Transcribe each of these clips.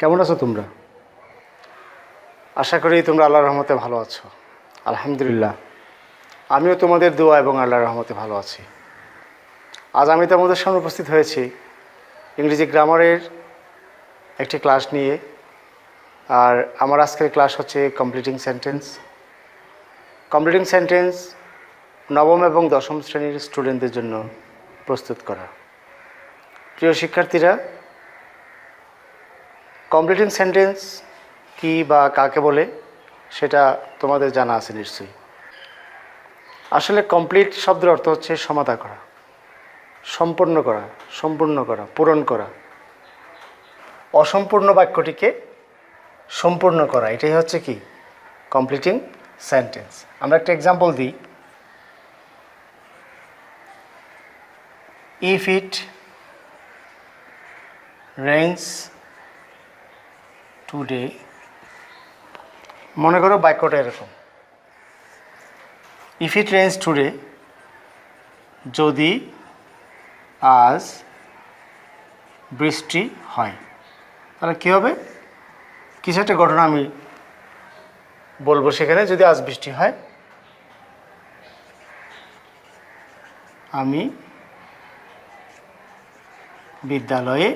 কেমন আছো তোমরা? আশা করি তোমরা আল্লাহর রহমতে ভালো আছো। আলহামদুলিল্লাহ, আমিও তোমাদের দোয়া এবং আল্লাহর রহমতে ভালো আছি। আজ আমি তোমাদের সামনে উপস্থিত হয়েছি ইংরেজি গ্রামারের একটি ক্লাস নিয়ে। আর আমার আজকের ক্লাস হচ্ছে কমপ্লিটিং সেন্টেন্স। কমপ্লিটিং সেন্টেন্স নবম এবং দশম শ্রেণীর স্টুডেন্টদের জন্য প্রস্তুত করা। প্রিয় শিক্ষার্থীরা, কমপ্লিটিং সেন্টেন্স কি বা কাকে বলে সেটা তোমাদের জানা আছে নিশ্চয়ই। আসলে কমপ্লিট শব্দের অর্থ হচ্ছে সমাধা করা, সম্পূর্ণ করা, পূরণ করা। অসম্পূর্ণ বাক্যটিকে সম্পূর্ণ করা, এটাই হচ্ছে কি কমপ্লিটিং সেন্টেন্স। আমরা একটা এক্সাম্পল দিই। ইফ ইট রেইনস টুডে, মনে করো বাক্যটা এরকম, ইফ ইট রেইনস টুডে, যদি আজ বৃষ্টি হয়, তাহলে কী হবে? কিছু একটা ঘটনা আমি বলবো সেখানে। যদি আজ বৃষ্টি হয়, আমি বিদ্যালয়ে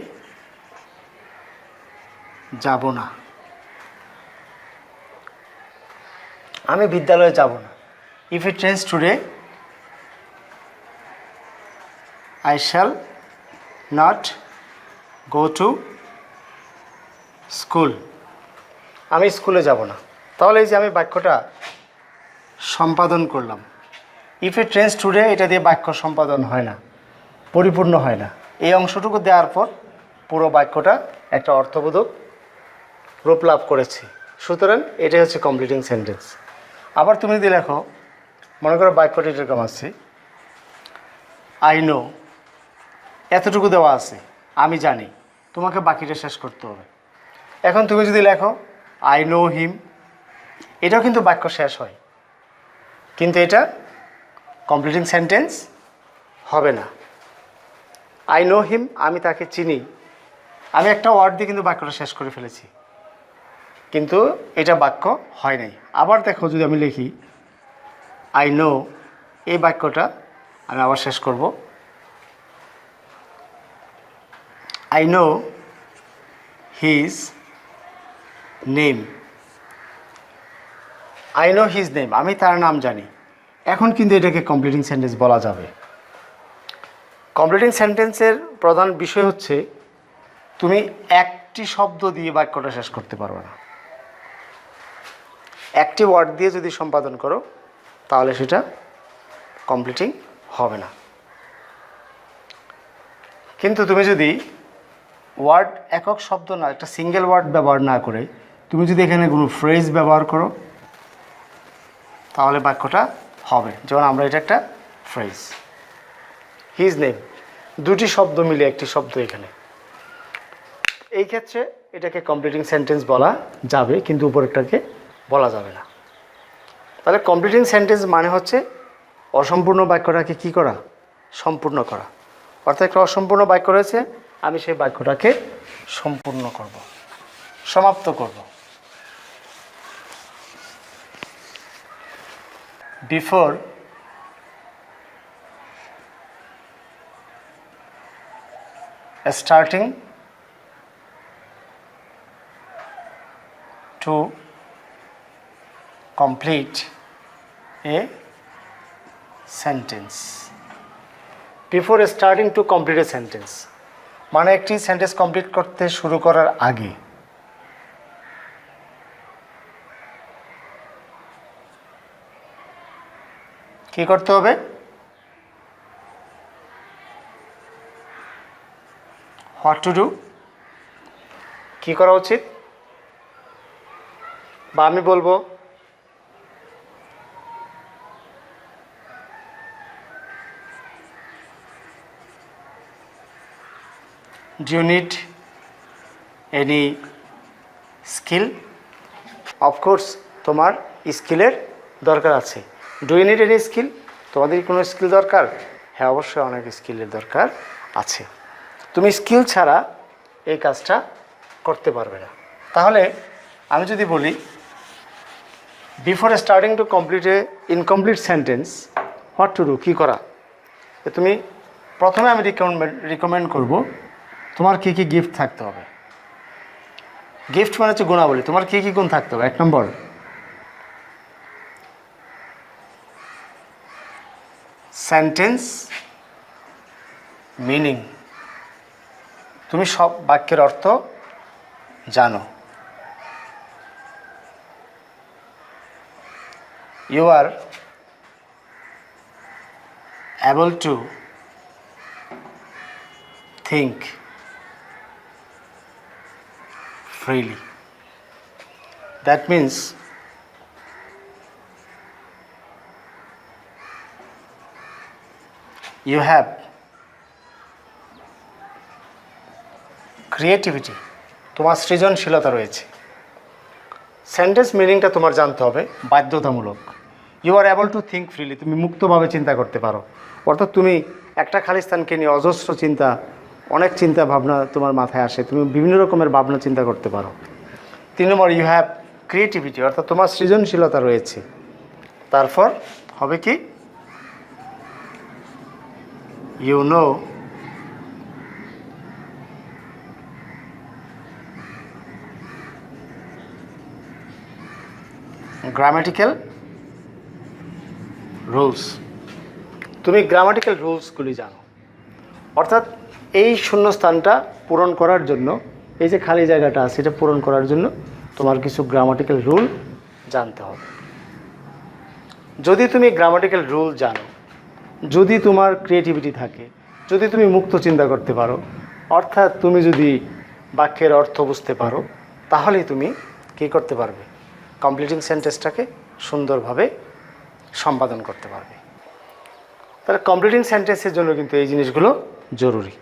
যাব না। আমি বিদ্যালয়ে যাব না। If it rains today, I shall not go to school. আমি স্কুলে যাব না। তাহলে এই যে আমি বাক্যটা সম্পাদন করলাম, ইফ ইট রেইনস টুডে, এটা দিয়ে বাক্য সম্পাদন হয় না, পরিপূর্ণ হয় না। এই অংশটুকু দেওয়ার পর পুরো বাক্যটা একটা অর্থবোধক রূপ লাভ করেছে। সুতরাং এটাই হচ্ছে কমপ্লিটিং সেন্টেন্স। আবার তুমি যদি লেখো, মনে করো বাক্যটি এরকম আছে, আই নো, এতটুকু দেওয়া আছে, আমি জানি, তোমাকে বাকিটা শেষ করতে হবে। এখন তুমি যদি লেখো আই নো হিম, এটাও কিন্তু বাক্য শেষ হয়, কিন্তু এটা কমপ্লিটিং সেন্টেন্স হবে না। আই নো হিম, আমি তাকে চিনি, আমি একটা ওয়ার্ড দিয়ে কিন্তু বাক্যটা শেষ করে ফেলেছি, কিন্তু এটা বাক্য হয় নাই। আবার দেখো, যদি আমি লিখি আই নো, এই বাক্যটা আমি আবার শেষ করব, I know his name. I know his name, আমি তার নাম জানি। এখন কিন্তু এটাকে কমপ্লিটিং সেন্টেন্স বলা যাবে। কমপ্লিটিং সেন্টেন্সের প্রধান বিষয় হচ্ছে তুমি একটি শব্দ দিয়ে বাক্যটা শেষ করতে পারবে না। একটি ওয়ার্ড দিয়ে যদি সম্পাদন করো, তাহলে সেটা কমপ্লিটিং হবে না। কিন্তু তুমি যদি ওয়ার্ড, একক শব্দ না, একটা সিঙ্গেল ওয়ার্ড ব্যবহার না করে তুমি যদি এখানে কোনো ফ্রেজ ব্যবহার করো, তাহলে বাক্যটা হবে। যেমন আমরা এটা একটা ফ্রেজ, হিজ নেম, দুটি শব্দ মিলে একটি শব্দ এখানে। এই ক্ষেত্রে এটাকে কমপ্লিটিং সেন্টেন্স বলা যাবে, কিন্তু উপরেরটাকে বলা যাবে না। তাহলে কমপ্লিটিং সেন্টেন্স মানে হচ্ছে অসম্পূর্ণ বাক্যটাকে কী করা? সম্পূর্ণ করা। অর্থাৎ একটা অসম্পূর্ণ বাক্য রয়েছে, আমি সেই বাক্যটাকে সম্পূর্ণ করব, সমাপ্ত করব। Before starting to complete a sentence. Before starting to complete a sentence মানে একটি সেন্টেন্স কমপ্লিট করতে শুরু করার আগে কি করতে হবে? হোয়াট টু ডু, কী করা উচিত? বা আমি বলবো do you need any skill? Of course তোমার স্কিলের দরকার আছে। Do you need any skill, তোমাদের কোনো স্কিল দরকার? হ্যাঁ, অবশ্যই অনেক স্কিলের দরকার আছে। তুমি স্কিল ছাড়া এই কাজটা করতে পারবে না। তাহলে আমি যদি বলি before starting to complete a incomplete sentence what to do, কী করা, তুমি প্রথমে আমি রিকমেন্ড করব তোমার কী কী গিফট থাকতে হবে। গিফট মানে হচ্ছে গুণাবলী, তোমার কী কী গুণ থাকতে হবে। 1 নম্বর, সেন্টেন্স মিনিং, তুমি সব বাক্যের অর্থ জানো। You are able to think freely. That means you have creativity, তোমার সৃজনশীলতা রয়েছে। সেন্টেন্স মিনিংটা তোমার জানতে হবে বাধ্যতামূলক। You are able to think freely, তুমি মুক্তভাবে চিন্তা করতে পারো, অর্থাৎ তুমি একটা খালি স্থানকে নিয়ে অজস্র চিন্তা, অনেক চিন্তা ভাবনা তোমার মাথায় আসে, তুমি বিভিন্ন রকমের ভাবনা চিন্তা করতে পারো। 3 নম্বর, ইউ হ্যাভ ক্রিয়েটিভিটি, অর্থাৎ তোমার সৃজনশীলতা রয়েছে। তারপর হবে কি, ইউ নো গ্রামাটিক্যাল রুলস, তুমি গ্রামাটিক্যাল রুলসগুলি জানো। অর্থাৎ এই শূন্যস্থানটা পূরণ করার জন্য, এই যে খালি জায়গাটা আছে এটা পূরণ করার জন্য তোমার কিছু গ্রামাটিক্যাল রুল জানতে হবে। যদি তুমি গ্রামাটিক্যাল রুল জানো, যদি তোমার ক্রিয়েটিভিটি থাকে, যদি তুমি মুক্ত চিন্তা করতে পারো, অর্থাৎ তুমি যদি বাক্যের অর্থ বুঝতে পারো, তাহলেই তুমি কী করতে পারবে, কমপ্লিটিং সেন্টেন্সটাকে সুন্দরভাবে সম্পাদন করতে পারবে। তাহলে কমপ্লিটিং সেন্টেন্সের জন্য কিন্তু এই জিনিসগুলো জরুরি।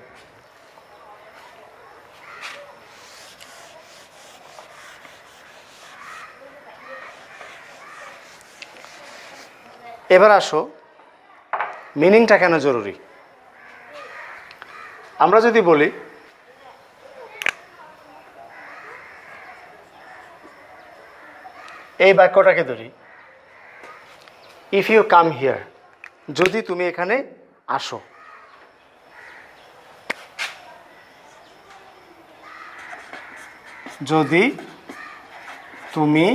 এবার আসো মিনিংটা কেন জরুরি। আমরা যদি বলি এই বাক্যটাকে ধরি, ইফ ইউ কাম হিয়ার, যদি তুমি এখানে আসো। যদি তুমি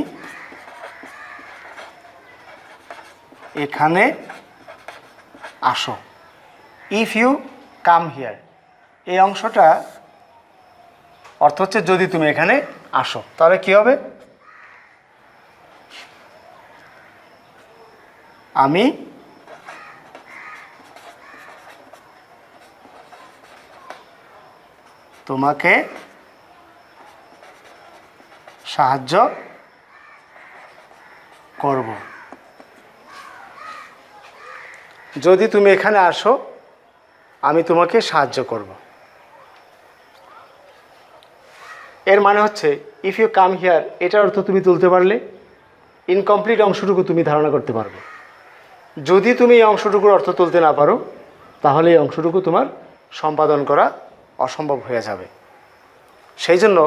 এখানে আসো, ইফ ইউ কাম হিয়ার, এই অংশটা অর্থ হচ্ছে যদি তুমি এখানে আসো। তাহলে কি হবে, আমি তোমাকে সাহায্য করব। যদি তুমি এখানে আসো আমি তোমাকে সাহায্য করব। এর মানে হচ্ছে ইফ ইউ কাম হিয়ার, এটার অর্থ তুমি তুলতে পারলে ইনকমপ্লিট অংশটুকু তুমি ধারণা করতে পারবে। যদি তুমি এই অংশটুকুর অর্থ তুলতে না পারো, তাহলে এই অংশটুকু তোমার সম্পাদন করা অসম্ভব হয়ে যাবে। সেই জন্য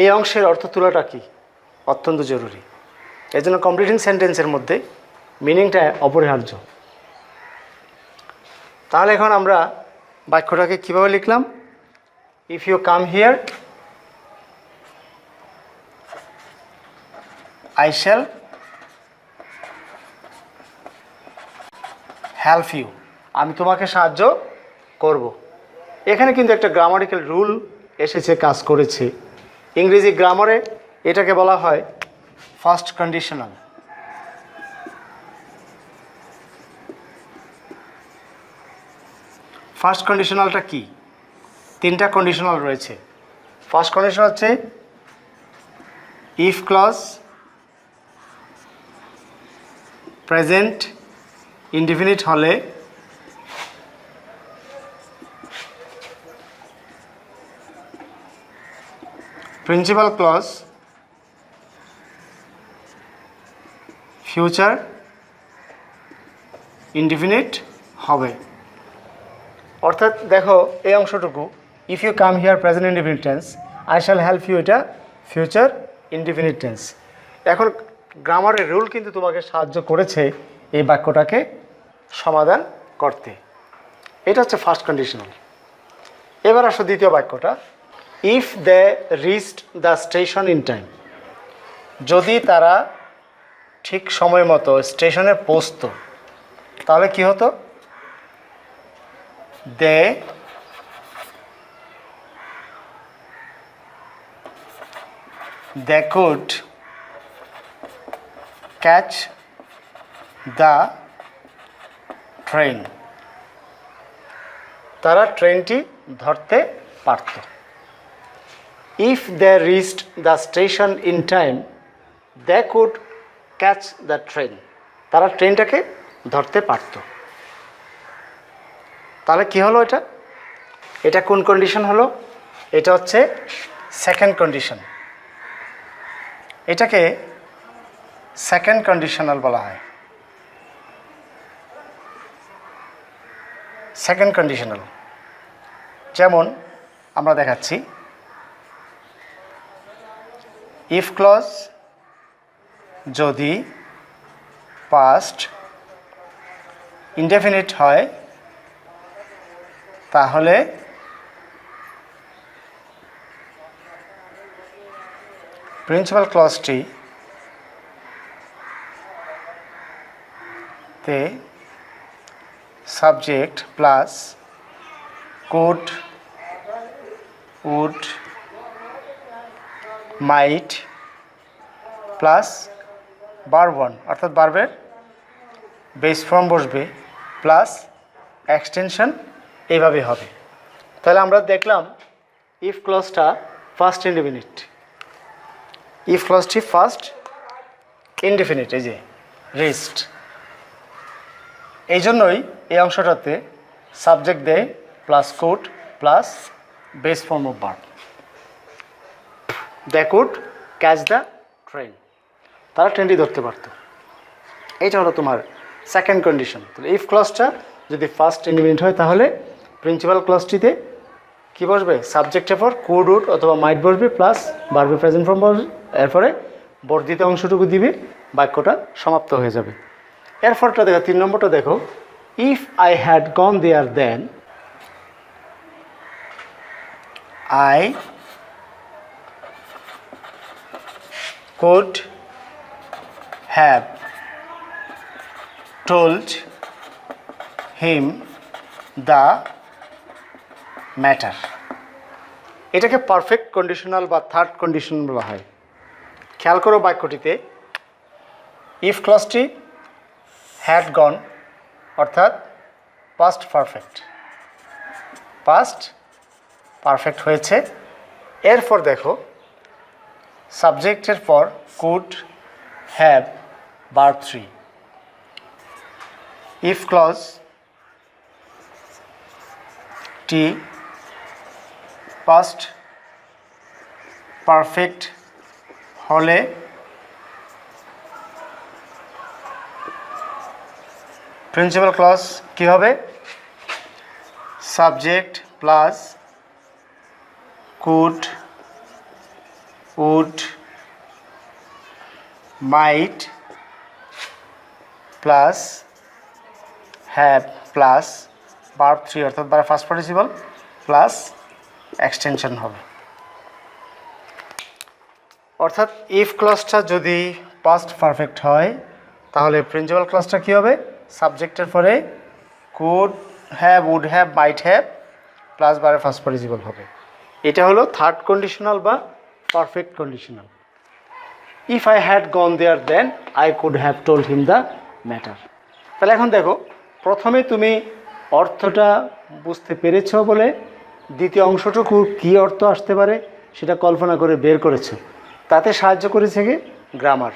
এই অংশের অর্থ তোলাটা কি অত্যন্ত জরুরি। এই জন্য কমপ্লিটিং সেন্টেন্সের মধ্যে মিনিংটা অপরিহার্য। তাহলে এখন আমরা বাক্যটাকে কীভাবে লিখলাম, if you come here I shall help you, আমি তোমাকে সাহায্য করব। এখানে কিন্তু একটা গ্রামাটিক্যাল রুল এসেছে, কাজ করেছে। ইংরেজি গ্রামারে এটাকে বলা হয় ফার্স্ট কন্ডিশনাল। ফার্স্ট কন্ডিশনালটা কি, 3টা কন্ডিশনাল রয়েছে। ফার্স্ট কন্ডিশন হচ্ছে ইফ ক্লজ, প্রেজেন্ট ইনডিফিনিট হলে প্রিন্সিপাল ক্লজ, ফিউচার ইনডিফিনিট হবে। অর্থাৎ দেখো এই অংশটুকু if you come here present indefinite tense, I shall help you এটা ফিউচার ইনডিফিনিট টেন্স। এখন গ্রামারের রুল কিন্তু তোমাকে সাহায্য করেছে এই বাক্যটাকে সমাধান করতে। এটা হচ্ছে ফার্স্ট কন্ডিশনাল। এবার আসো দ্বিতীয় বাক্যটা, if they reached the station in time. যদি তারা ঠিক সময় মতো স্টেশনে পৌঁছতো তাহলে কি হতো? they could catch the train. তারা ট্রেনটি ধরতে পারত। If they reached the station in time, they could catch the train. তারা ট্রেনটাকে ধরতে পারত। তাহলে কি হলো এটা? এটা কোন কন্ডিশন হলো? এটা হচ্ছে সেকেন্ড কন্ডিশন। এটাকে সেকেন্ড কন্ডিশনাল বলা হয়। সেকেন্ড কন্ডিশনাল যেমন আমরা দেখাচ্ছি, ইফ ক্লজ যদি পাস্ট ইনডেফিনিট হয় তাহলে প্রিন্সিপাল ক্লজটি তে subject plus could, would, might plus verb one অর্থাৎ ভার্বের বেস ফর্ম বসবে প্লাস এক্সটেনশন, এইভাবে হবে। তাহলে আমরা দেখলাম ইফ ক্লজটা ফার্স্ট ইনডিফিনিট। ইফ ক্লজটি ফার্স্ট ইনডিফিনিট, এই যে রিচড। এই জন্যই এই অংশটাতে সাবজেক্ট দেয় plus could plus base form of verb. They could catch the train, তারা ট্রেনটি ধরতে পারত। এইটা হলো তোমার সেকেন্ড কন্ডিশন। তাহলে ইফ ক্লজটা যদি ফার্স্ট ইনডিফিনিট হয় তাহলে প্রিন্সিপাল ক্লজটিতে কী বসবে? সাবজেক্টের পর কুড, উড অথবা মাইট বসবে প্লাস ভার্বের প্রেজেন্ট ফর্ম বসবে, এরপরে বর্ধিত অংশটুকু দিবে, বাক্যটা সমাপ্ত হয়ে যাবে। এরপরটা দেখো, 3 নম্বরটা দেখো, if I had gone there then I could have told him the matter. এটাকে পারফেক্ট কন্ডিশনাল বা থার্ড কন্ডিশন বলা হয়। খেয়াল করো বাক্যটিতে ইফ ক্লজটি হ্যাড গন অর্থাৎ পাস্ট পারফেক্ট, পাস্ট পারফেক্ট হয়েছে। এরপর দেখো সাবজেক্টের পর could have verb 3। If clause টি পাস্ট পারফেক্ট হলে প্রিন্সিপাল ক্লজ কী হবে? Subject plus could, would, might plus have plus verb 3 অর্থাৎ verb first participle plus extension হবে। অর্থাৎ ইফ ক্লজটা যদি পাস্ট পারফেক্ট হয় তাহলে প্রিন্সিপাল ক্লজটা কী হবে? সাবজেক্টের পরে could have, would have, might have plus verb first participle হবে। এটা হলো থার্ড কন্ডিশনাল বা perfect conditional. If I had gone there then I could have told him the matter. তাহলে এখন দেখো, প্রথমে তুমি অর্থটা বুঝতে পেরেছ বলে দ্বিতীয় অংশটুকু কী অর্থ আসতে পারে সেটা কল্পনা করে বের করেছো। তাতে সাহায্য করেছে কি? গ্রামার।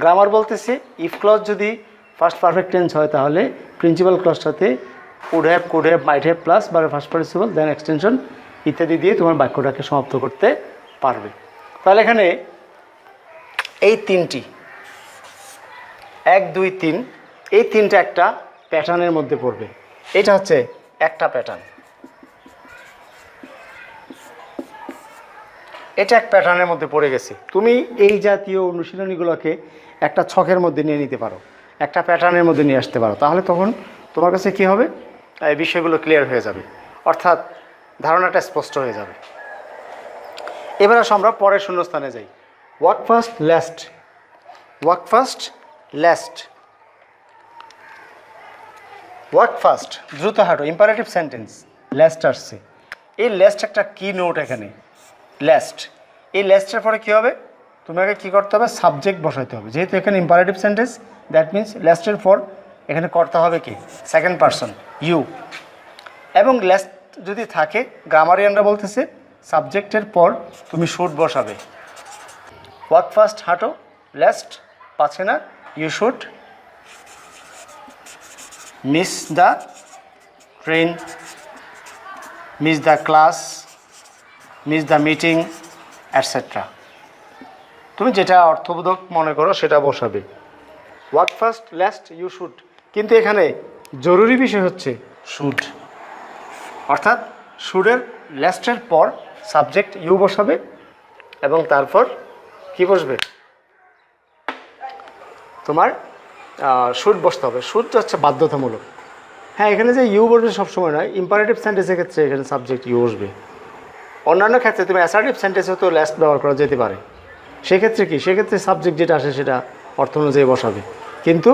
গ্রামার বলতেছে ইফ ক্লজ যদি ফার্স্ট পারফেক্ট টেন্স হয় তাহলে প্রিন্সিপাল ক্লজটাতে would have, could have, might have plus verb first participle then extension ইত্যাদি দিয়ে তোমার বাক্যটাকে সমাপ্ত করতে পারবে। তাহলে এখানে এই তিনটি 1, 2, 3 এই তিনটা একটা প্যাটার্নের মধ্যে পড়বে। এটা হচ্ছে একটা প্যাটার্ন। এটা এক প্যাটার্নের মধ্যে পড়ে গেছে। তুমি এই জাতীয় অনুশীলনীগুলোকে একটা ছকের মধ্যে নিয়ে নিতে পারো, একটা প্যাটার্নের মধ্যে নিয়ে আসতে পারো, তাহলে তখন তোমার কাছে কি হবে, এই বিষয়গুলো ক্লিয়ার হয়ে যাবে, অর্থাৎ ধারণাটা স্পষ্ট হয়ে যাবে। এবার আসো আমরা পরের শূন্যস্থানে যাই। Work fast last, work fast last, work first দ্রুত হাঁটো, ইম্পারেটিভ সেন্টেন্স, লাস্ট আসছে। এই লাস্ট একটা কি নোট এখানে, লাস্ট। এই লাস্টের পরে কী হবে, তোমাকে কী করতে হবে, সাবজেক্ট বসাইতে হবে। যেহেতু এখানে ইম্পারেটিভ সেন্টেন্স, দ্যাট মিনস লাস্টের পর এখানে করতে হবে কি, সেকেন্ড পারসন ইউ। এবং লাস্ট যদি থাকে, গ্রামারিয়ানরা বলতেছে সাবজেক্টের পর তুমি শুড বসাবে। ওয়ার্ক ফার্স্ট হাঁটো, লাস্ট পাচ্ছে না, you should miss the train, miss the class, miss the meeting etcetera. তুমি যেটা অর্থবোধক মনে করো সেটা বসাবে। Work fast lest you should, কিন্তু এখানে জরুরি বিষয় হচ্ছে শুড, অর্থাৎ শুডের লাস্টের পর সাবজেক্ট ইউ বসাবে এবং তারপর কি বসবে, তোমার শুড বসতে হবে। শুড হচ্ছে বাধ্যতামূলক। হ্যাঁ, এখানে যে ইউ বসবে সবসময় নয়, ইম্পারেটিভ সেন্টেন্সের ক্ষেত্রে এখানে সাবজেক্ট ইউ বসবে। অন্যান্য ক্ষেত্রে তুমি অ্যাসার্টিভ সেন্টেন্সেও তো লাস্ট ব্যবহার করা যেতে পারে, সেক্ষেত্রে কি, সেক্ষেত্রে সাবজেক্ট যেটা আসে সেটা অর্থ অনুযায়ী বসাবে। কিন্তু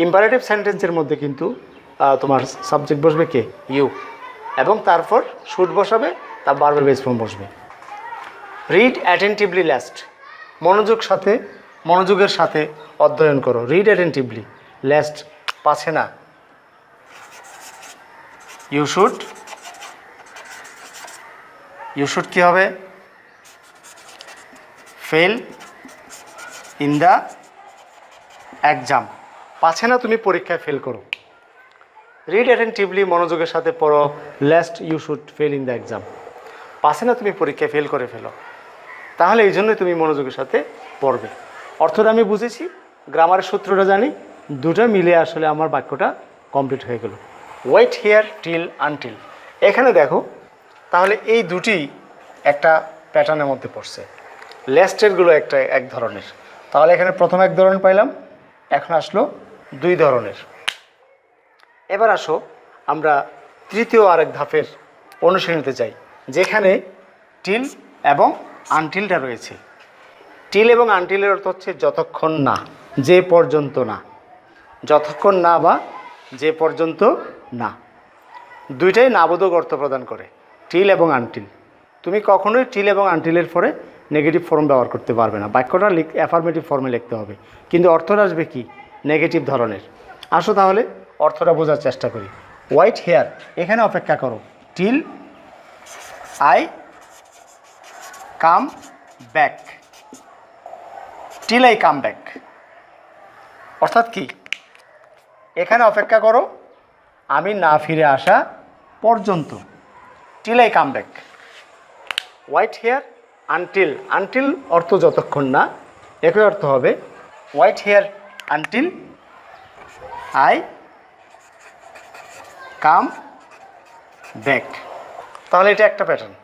ইম্পারেটিভ সেন্টেন্সের মধ্যে কিন্তু তোমার সাবজেক্ট বসবে কে, ইউ, এবং তারপর শুড বসাবে, তার বারবার বেস ফর্ম বসবে। রিড অ্যাটেন্টিভলি লাস্ট, মনোযোগের সাথে অধ্যয়ন করো। রিড অ্যাটেন্টিভলি, লাস্ট পাচ্ছে না, ইউ শুড কী হবে, ফেল ইন দ্য এক্সাম, পাচ্ছে না তুমি পরীক্ষায় ফেল করো। রিড অ্যাটেন্টিভলি, মনোযোগের সাথে পড়ো, lest you should fail in the exam, পাচ্ছে না তুমি পরীক্ষায় ফেল করে ফেলো। তাহলে এই জন্যই তুমি মনোযোগের সাথে পড়বে। অর্থটা আমি বুঝেছি, গ্রামারের সূত্রটা জানি, দুটা মিলে আসলে আমার বাক্যটা কমপ্লিট হয়ে গেল। ওয়েট হিয়ার টিল আনটিল, এখানে দেখো তাহলে এই দুটি একটা প্যাটার্নের মধ্যে পড়ছে। লাস্টেরগুলো এক ধরনের, তাহলে এখানে প্রথম এক ধরনের পাইলাম, এখন আসলো দুই ধরনের। এবার আসো আমরা তৃতীয় আরেক ধাপের অনুশীলনীতে যাই, যেখানে টিল এবং আনটিলটা রয়েছে। টিল এবং আনটিলের অর্থ হচ্ছে যতক্ষণ না, যে পর্যন্ত না, যতক্ষণ না বা যে পর্যন্ত না, দুইটাই নাবোধক অর্থ প্রদান করে, টিল এবং আনটিল। তুমি কখনোই টিল এবং আনটিলের পরে নেগেটিভ ফর্ম ব্যবহার করতে পারবে না, বাক্যটা অ্যাফার্মেটিভ ফর্মে লিখতে হবে, কিন্তু অর্থটা আসবে কি, নেগেটিভ ধরনের। আসো তাহলে অর্থটা বোঝার চেষ্টা করি। ওয়াইট হেয়ার, এখানে অপেক্ষা করো, till I come back, till I come back, অর্থাৎ কি, এখানে অপেক্ষা করো আমি না ফিরে আসা পর্যন্ত, till I come back. Wait here until, until অর্থ যতক্ষণ না, একই অর্থ হবে wait here until I come back. তাহলে এটা একটা প্যাটার্ন,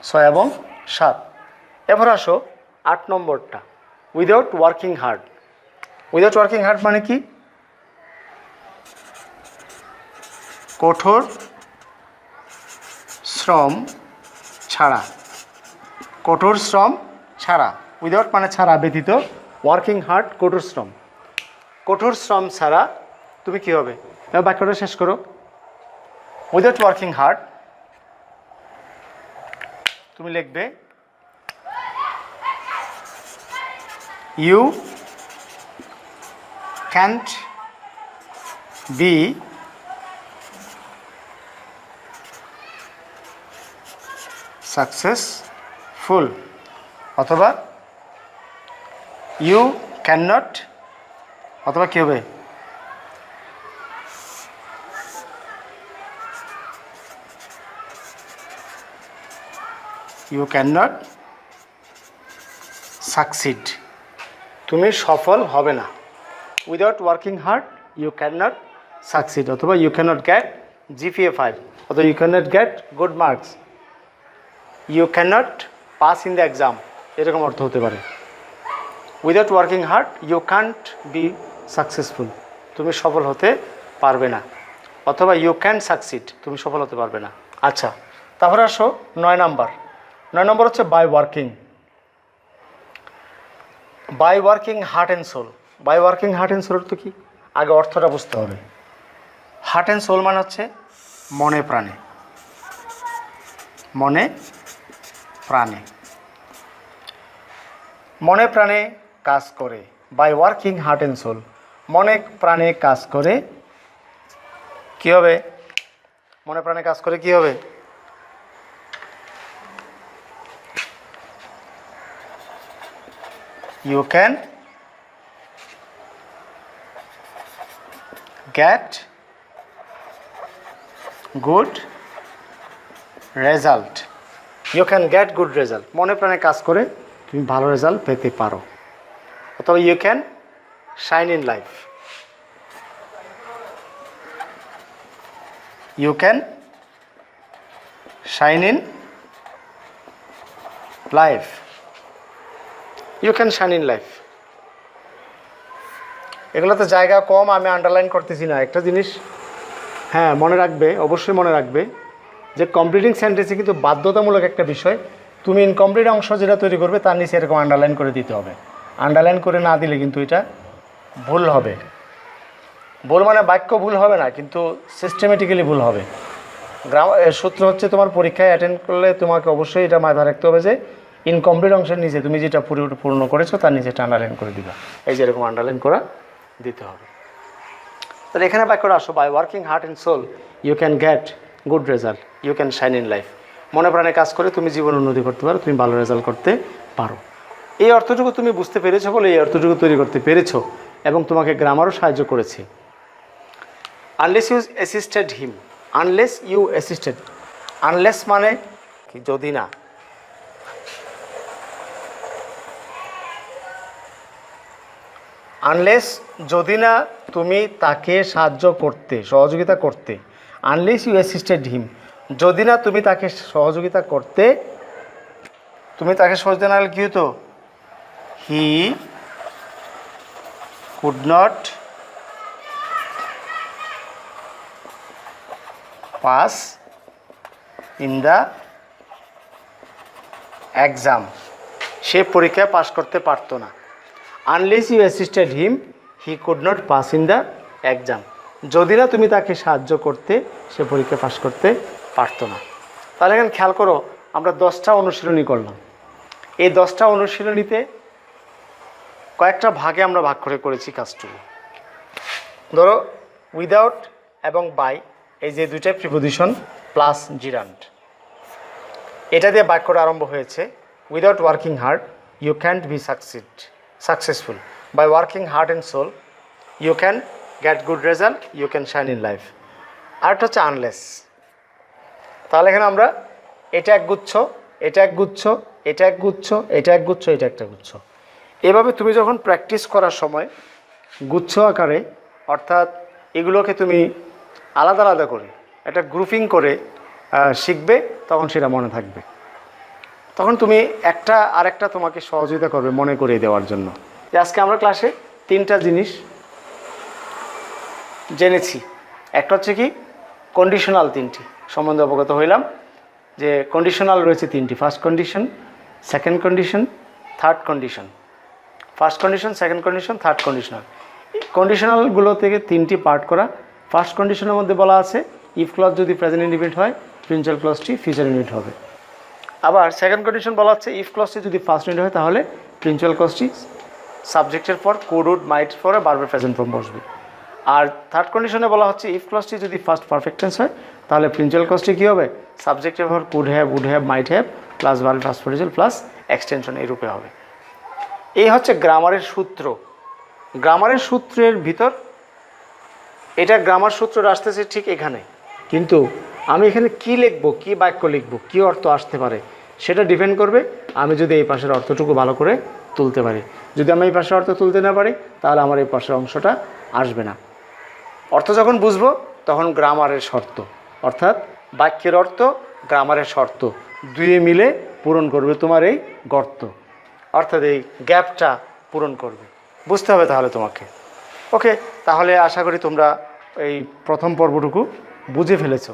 6 এবং 7। এবার আসো 8 নম্বরটা, without working hard. Without working hard মানে কি, কঠোর শ্রম ছাড়া, কঠোর শ্রম ছাড়া, উইদাউট মানে ছাড়া, ব্যতীত, ওয়ার্কিং হার্ড কঠোর শ্রম, কঠোর শ্রম ছাড়া তুমি কী হবে, বাক্যটা শেষ করো। উইদাউট ওয়ার্কিং হার্ড তুমি লিখবে ইউ ক্যান্ট বি সাকসেসফুল, অথবা ইউ ক্যান নট, অথবা কী হবে, ইউ ক্যান নট সাকসিড, তুমি সফল হবে না। Without working hard you can not succeed, অথবা you can not get GPA 5, অথবা you can not get good marks, you can not pass in the exam, এরকম অর্থ হতে পারে। Without working hard you can't be successful, তুমি সফল হতে পারবে না। অথবা ইউ ক্যান সাকসিড, তুমি সফল হতে পারবে না। আচ্ছা, তারপরে আসো 9 নাম্বার। 9 নম্বর হচ্ছে by working. By working heart and soul. By working heart and soul তো কি, আগে অর্থটা বুঝতে হবে। হার্ট অ্যান্ড সোল মানে হচ্ছে মনে প্রাণে, মনে প্রাণে, মনে প্রাণে কাজ করে। By working heart and soul, মনে প্রাণে কাজ করে কি হবে? মনে প্রাণে কাজ করে কি হবে? You can get good result. You can get good result. মনে প্রাণে কাজ করে তুমি ভালো রেজাল্ট পেতে পারো। অথবা you can shine in life. You can shine in life. You can shine in life. এগুলোতে জায়গা কম, আমি আন্ডারলাইন করতেছি না। একটা জিনিস হ্যাঁ মনে রাখবে, অবশ্যই মনে রাখবে যে কমপ্লিটিং সেন্টেন্সে কিন্তু বাধ্যতামূলক একটা বিষয়, তুমি ইনকমপ্লিট অংশ যেটা তৈরি করবে তার নিচে এরকম আন্ডারলাইন করে দিতে হবে। আন্ডারলাইন করে না দিলে কিন্তু এটা ভুল হবে। ভুল মানে বাক্য ভুল হবে না, কিন্তু সিস্টেমেটিক্যালি ভুল হবে। সূত্র হচ্ছে তোমার পরীক্ষায় অ্যাটেন্ড করলে তোমাকে অবশ্যই এটা মাথায় রাখতে হবে যে ইনকমপ্লিট অংশের নিচে তুমি যেটা পূর্ণ করেছো তার নিচে একটা আন্ডারলাইন করে দিবা। এই যে এরকম আন্ডারলাইন করা দিতে হবে। তাহলে এখানে বাক্যটা আসো, by working heart and soul you can get good result, you can shine in life. মনে প্রাণে কাজ করে তুমি জীবন উন্নতি করতে পারো, তুমি ভালো রেজাল্ট করতে পারো। এই অর্থটুকু তুমি বুঝতে পেরেছো বলে এই অর্থটুকু তৈরি করতে পেরেছো, এবং তোমাকে গ্রামারও সাহায্য করেছে। Unless you assisted him, unless you assisted, unless মানে কি যদি না, আনলেস যদি না তুমি তাকে সাহায্য করতে, সহযোগিতা করতে। আনলেস ইউ অ্যাসিস্টেড হিম, যদি না তুমি তাকে সহযোগিতা করতে, তুমি তাকে সহযোগিতা না করলে কী হতো? He could not pass in the exam, সে পরীক্ষায় পাস করতে পারতো না। Unless you assisted him he could not pass in the exam, যদি না তুমি তাকে সাহায্য করতে সে পরীক্ষা পাস করতে পারতো না। তাহলে এখানে খেয়াল করো, আমরা 10টা অনুশীলনী করলাম। এই 10টা অনুশীলনীতে কয়েকটা ভাগে আমরা ভাগ করে করেছি কাজটুকু। ধরো উইদাউট এবং বাই, এই যে দুইটা প্রিপোজিশন প্লাস জিরান্ড, এটা দিয়ে বাক্যটা আরম্ভ হয়েছে। Without working hard you can't be successful. By working heart and soul you can get good result, you can shine in life. আরেকটা হচ্ছে আনলেস। তাহলে এখানে আমরা এটা এক গুচ্ছ, এটা এক গুচ্ছ, এটা এক গুচ্ছ, এটা এক গুচ্ছ, এটা একটা গুচ্ছ। এভাবে তুমি যখন প্র্যাকটিস করার সময় গুচ্ছ আকারে, অর্থাৎ এগুলোকে তুমি আলাদা আলাদা করে একটা গ্রুপিং করে শিখবে, তখন সেটা মনে থাকবে। তখন তুমি একটা আরেকটা তোমাকে সহযোগিতা করবে মনে করিয়ে দেওয়ার জন্য। যে আজকে আমরা ক্লাসে 3টা জিনিস জেনেছি। একটা হচ্ছে কি কন্ডিশনাল, 3টি সম্বন্ধে অবগত হইলাম যে কন্ডিশনাল রয়েছে 3টি, first condition, second condition, third condition. First condition, second condition, third conditional. কন্ডিশনালগুলো থেকে 3টি পার্ট করা। ফার্স্ট কন্ডিশনের মধ্যে বলা আছে ইফ ক্লজ যদি প্রেজেন্ট ইনডিফিনিট হয় প্রিন্সিপাল ক্লজটি ফিউচার ইউনিট হবে। আবার সেকেন্ড কন্ডিশন বলা হচ্ছে ইফ ক্লজটি যদি ফার্স্ট ইউনিট হয় তাহলে প্রিন্সিপাল ক্লজটি সাবজেক্টের পর কুড, উড, মাইট পরে বারবার প্রেজেন্ট ফর্ম বসবে। আর থার্ড কন্ডিশনে বলা হচ্ছে ইফ ক্লজটি যদি ফার্স্ট পারফেক্ট টেন্স হয় তাহলে প্রিন্সিপাল ক্লজটি কী হবে? সাবজেক্টের পর could have, would have, might have plus verb plus participle plus extension, এই রূপে হবে। এই হচ্ছে গ্রামারের সূত্র। গ্রামারের সূত্রের ভিতর এটা গ্রামার সূত্র আসতেছে ঠিক এখানে, কিন্তু আমি এখানে কি লিখবো, কি বাক্য লিখবো, কি অর্থ আসতে পারে সেটা ডিপেন্ড করবে আমি যদি এই পাশের অর্থটুকু ভালো করে তুলতে পারি। যদি আমি এই পাশের অর্থ তুলতে না পারি তাহলে আমার এই পাশের অংশটা আসবে না। অর্থ যখন বুঝবো তখন গ্রামারের শর্ত, অর্থাৎ বাক্যের অর্থ গ্রামারের শর্ত দুয়ে মিলে পূরণ করবে তোমার এই গর্ত, অর্থাৎ এই গ্যাপটা পূরণ করবে। বুঝতে হবে তাহলে তোমাকে। ওকে, তাহলে আশা করি তোমরা এই প্রথম পর্বটুকু বুঝে ফেলেছো।